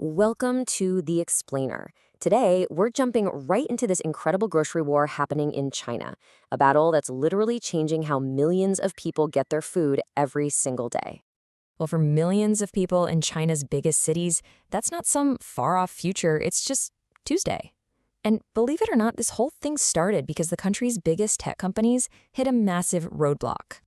Welcome to The Explainer. Today, we're jumping right into this incredible grocery war happening in China, a battle that's literally changing how millions of people get their food every single day. Well, for millions of people in China's biggest cities, that's not some far-off future, it's just Tuesday. And believe it or not, this whole thing started because the country's biggest tech companies hit a massive roadblock.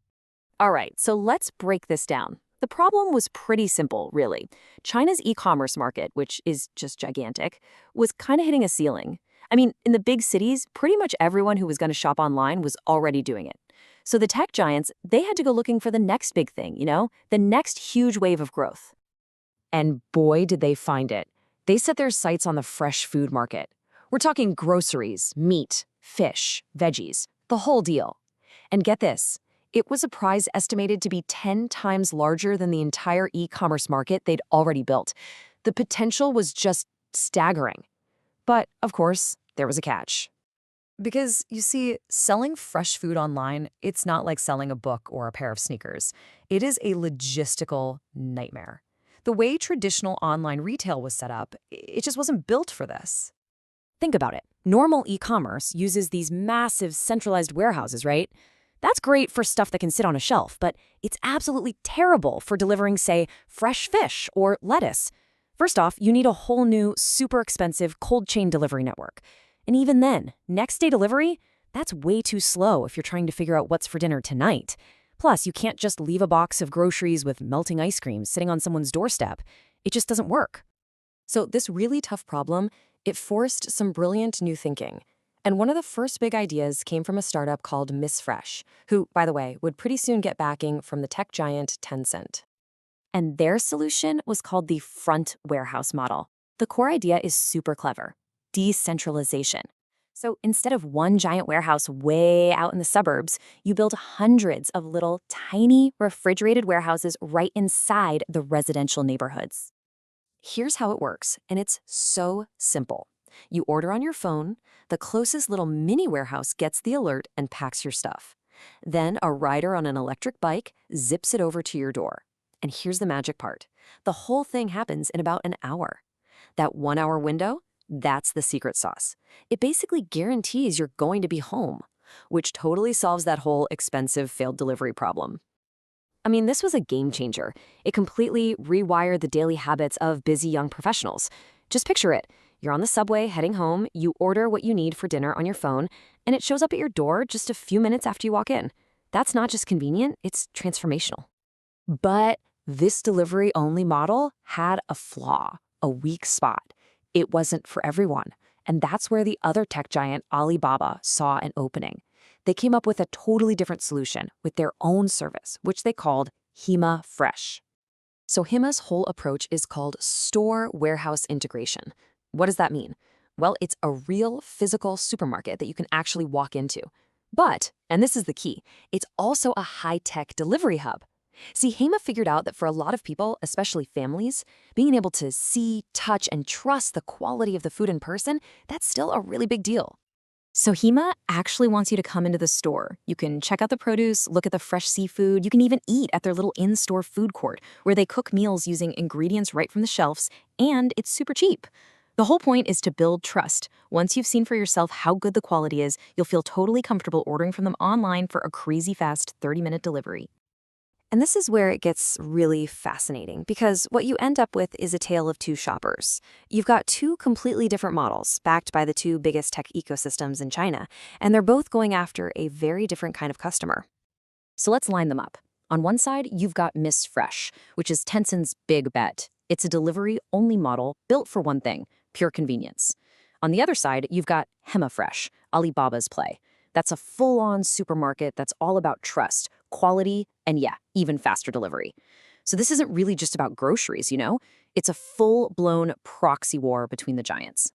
All right, so let's break this down. The problem was pretty simple, really. China's e-commerce market, which is just gigantic, was kind of hitting a ceiling. I mean, in the big cities, pretty much everyone who was going to shop online was already doing it. So the tech giants, they had to go looking for the next big thing, the next huge wave of growth. And boy, did they find it. They set their sights on the fresh food market. We're talking groceries, meat, fish, veggies, the whole deal. And get this. It was a prize estimated to be 10 times larger than the entire e-commerce market they'd already built. The potential was just staggering. But, of course, there was a catch. Because, you see, selling fresh food online, it's not like selling a book or a pair of sneakers. It is a logistical nightmare. The way traditional online retail was set up, it just wasn't built for this. Think about it. Normal e-commerce uses these massive centralized warehouses, right? That's great for stuff that can sit on a shelf, but it's absolutely terrible for delivering, say, fresh fish or lettuce. First off, you need a whole new, super expensive cold chain delivery network. And even then, next-day delivery, that's way too slow if you're trying to figure out what's for dinner tonight. Plus, you can't just leave a box of groceries with melting ice cream sitting on someone's doorstep. It just doesn't work. So this really tough problem, it forced some brilliant new thinking. And one of the first big ideas came from a startup called Miss Fresh, who, by the way, would pretty soon get backing from the tech giant Tencent. And their solution was called the front warehouse model. The core idea is super clever: decentralization. So instead of one giant warehouse way out in the suburbs, you build hundreds of little tiny refrigerated warehouses right inside the residential neighborhoods. Here's how it works, and it's so simple. You order on your phone, the closest little mini warehouse gets the alert and packs your stuff. Then a rider on an electric bike zips it over to your door. And here's the magic part. The whole thing happens in about an hour. That 1 hour window, that's the secret sauce. It basically guarantees you're going to be home, which totally solves that whole expensive failed delivery problem. I mean, this was a game changer. It completely rewired the daily habits of busy young professionals. Just picture it. You're on the subway heading home, you order what you need for dinner on your phone, and it shows up at your door just a few minutes after you walk in. That's not just convenient, it's transformational. But this delivery-only model had a flaw, a weak spot. It wasn't for everyone. And that's where the other tech giant, Alibaba, saw an opening. They came up with a totally different solution with their own service, which they called Hema Fresh. So Hema's whole approach is called store-warehouse integration. What does that mean? Well, it's a real physical supermarket that you can actually walk into. But, and this is the key, it's also a high-tech delivery hub. See, Hema figured out that for a lot of people, especially families, being able to see, touch, and trust the quality of the food in person, that's still a really big deal. So Hema actually wants you to come into the store. You can check out the produce, look at the fresh seafood, you can even eat at their little in-store food court, where they cook meals using ingredients right from the shelves, and it's super cheap. The whole point is to build trust. Once you've seen for yourself how good the quality is, you'll feel totally comfortable ordering from them online for a crazy fast 30-minute delivery. And this is where it gets really fascinating, because what you end up with is a tale of two shoppers. You've got two completely different models, backed by the two biggest tech ecosystems in China, and they're both going after a very different kind of customer. So let's line them up. On one side, you've got Miss Fresh, which is Tencent's big bet. It's a delivery-only model built for one thing: pure convenience. On the other side, you've got Hema Fresh, Alibaba's play. That's a full-on supermarket that's all about trust, quality, and yeah, even faster delivery. So this isn't really just about groceries, It's a full-blown proxy war between the giants.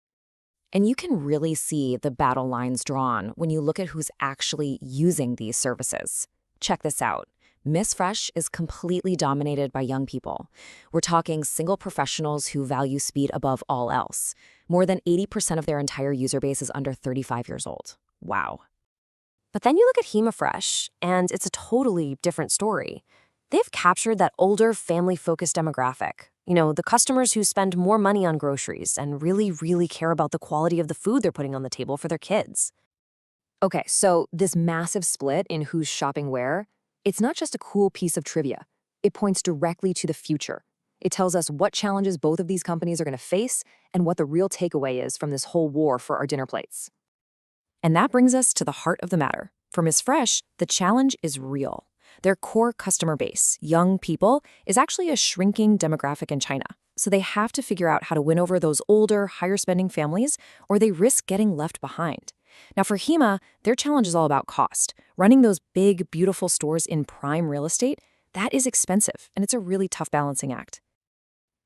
And you can really see the battle lines drawn when you look at who's actually using these services. Check this out. Miss Fresh is completely dominated by young people. We're talking single professionals who value speed above all else. More than 80% of their entire user base is under 35 years old. Wow. But then you look at Hema Fresh, and it's a totally different story. They've captured that older, family-focused demographic. The customers who spend more money on groceries and really, really care about the quality of the food they're putting on the table for their kids. Okay, so this massive split in who's shopping where, it's not just a cool piece of trivia. It points directly to the future. It tells us what challenges both of these companies are going to face and what the real takeaway is from this whole war for our dinner plates. And that brings us to the heart of the matter. For Miss Fresh, the challenge is real. Their core customer base, young people, is actually a shrinking demographic in China. So they have to figure out how to win over those older, higher-spending families, or they risk getting left behind. Now for Hema, their challenge is all about cost. Running those big, beautiful stores in prime real estate, that is expensive, and it's a really tough balancing act.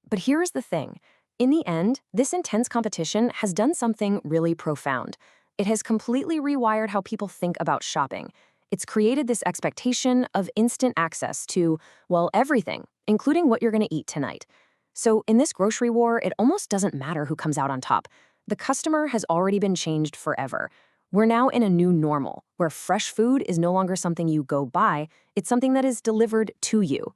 But here's the thing. In the end, this intense competition has done something really profound. It has completely rewired how people think about shopping. It's created this expectation of instant access to, well, everything, including what you're going to eat tonight. So in this grocery war, it almost doesn't matter who comes out on top. The customer has already been changed forever. We're now in a new normal, where fresh food is no longer something you go buy, it's something that is delivered to you.